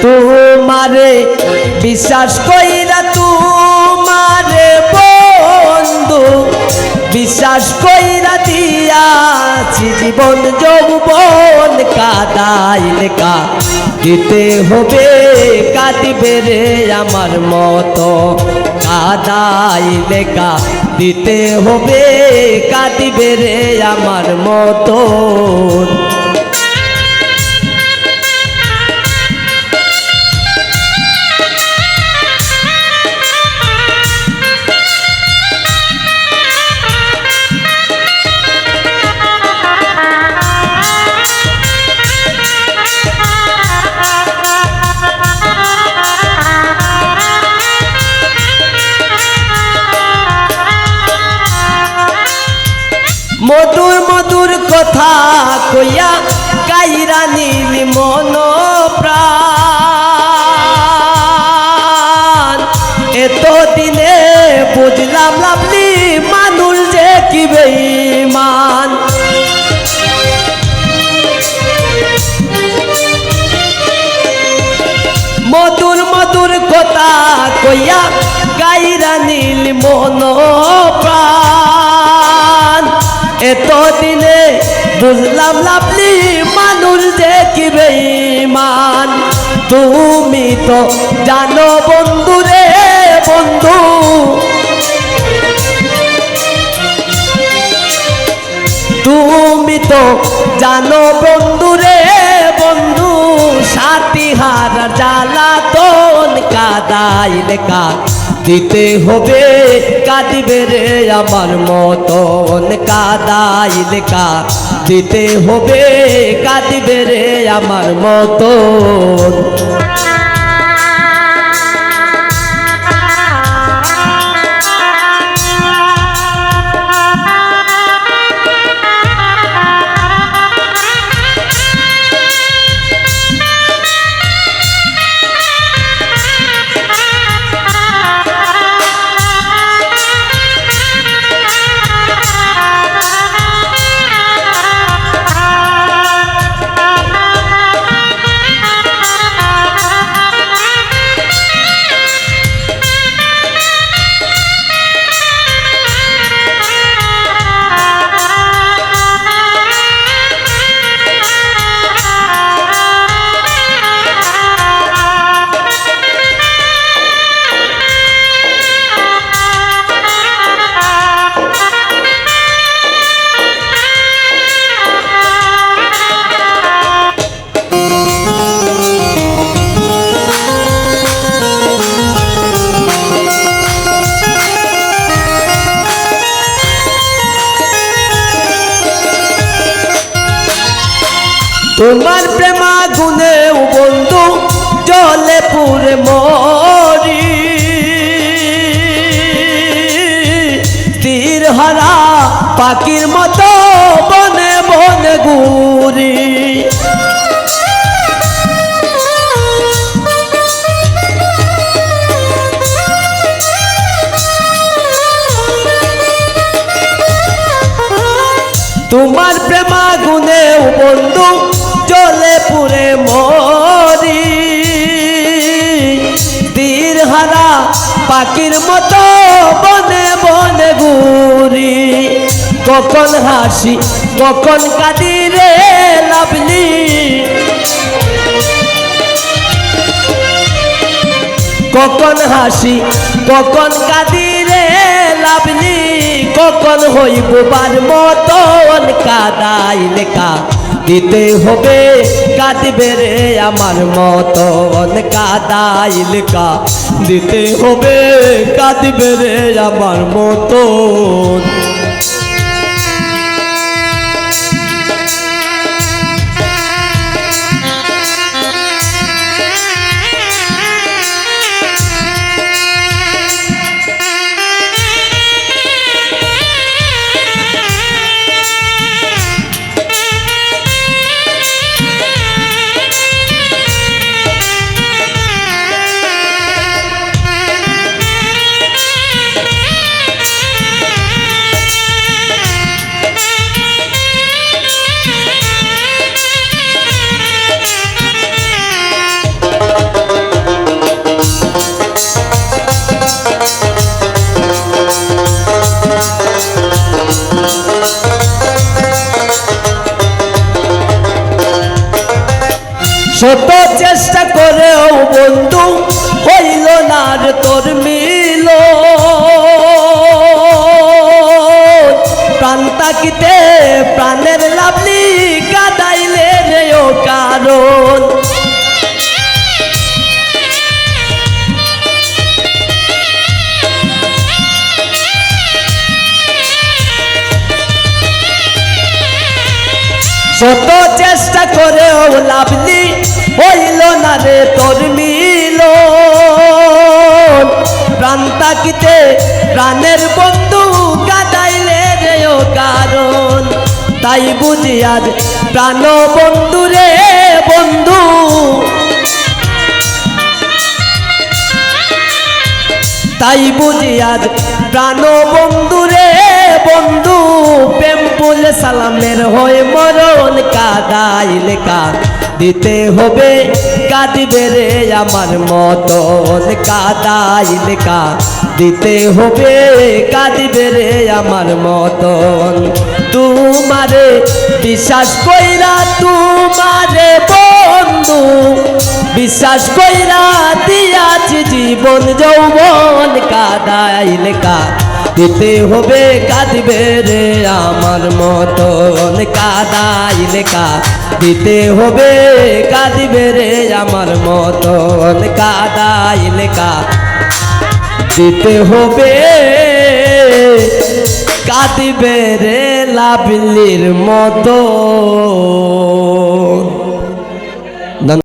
তোমারে বিশ্বাস কইরা তোমারে বন্ধু বিশ্বাস কইরা দিয়াছি জীবন যৌবন কাদাইলে দিতে হবে কাঁদিবে রে আমার মতো কাদাইলে দিতে হবে কাঁদিবে রে আমার মতো মধুর মধুর কথা কইয়া কাইরা নীলি মন প্রাণ এতদিনে বুঝলাম লাভলি মানুষ যে কি বেঈমান মধুর মধুর কথা কইয়া কাইরা নীলি মন প্রাণ এতদিনে বুঝলাম লাভলি মানুষ যে কি বেঈমান তুমি তো জানো বন্ধু রে বন্ধু তুমি তো জানো বন্ধু রে বন্ধু সাথী হারা জ্বালাতন কাদাইলে দিতে হবে কাঁদিবে রে আমার মতন কাদাইলে দিতে হবে কাঁদিবে রে আমার মতন তোমার প্রেমা গুনে বন্ধু জলে পুরে মরি তীর হারা পাখির মতো বনে বনে ঘুরি তোমার প্রেমা গুনে বন্ধু জলে পুরে মরি তীর হারা পাখির মতো বনে বনে ঘুরি কখন হাসি কখন কাঁদি রে লাভলি কখন হাসি কখন কাঁদি রে লাভলি কখন হইব বার মতন কাদাইলে দিতে হবে কাঁদিবে রে আমার মতন কাদাইলে দিতে হবে কাঁদিবে রে আমার মতন চেষ্টা করেও বন্ধু হইল না রে তোর মিল, প্রাণ তাকিতে প্রাণের লাভলি কাদাইলে রে ও কারণ। শত চেষ্টা করেও লাভলি হইল না রে তোর মিল, প্রাণ তাকিতে প্রাণের বন্ধু কাদাইলে রে ও কারণ। তাই বুঝি আজ প্রাণ বন্ধু রে বন্ধু, তাই বুঝি আজ প্রাণ বন্ধু রে বন্ধু, প্রেম বলে সালামের হয়ে মরণ কাদাইলে দিতে হবে কাঁদিবে রে আমার মতন, কাদাইলে দিতে হবে কাঁদিবে রে আমার মতন। তোমারে বিশ্বাস কইরা তোমারে বন্ধু, বিশ্বাস কইরা দিয়াছি জীবন যৌবন, কাদাইলে দিতে হবে কাঁদিবে রে আমার মতন, কাদাইলে দিতে হবে কাঁদিবে রে আমার মতন, কাদাইলে দিতে হবে কাঁদিবে রে লাভলির মতো।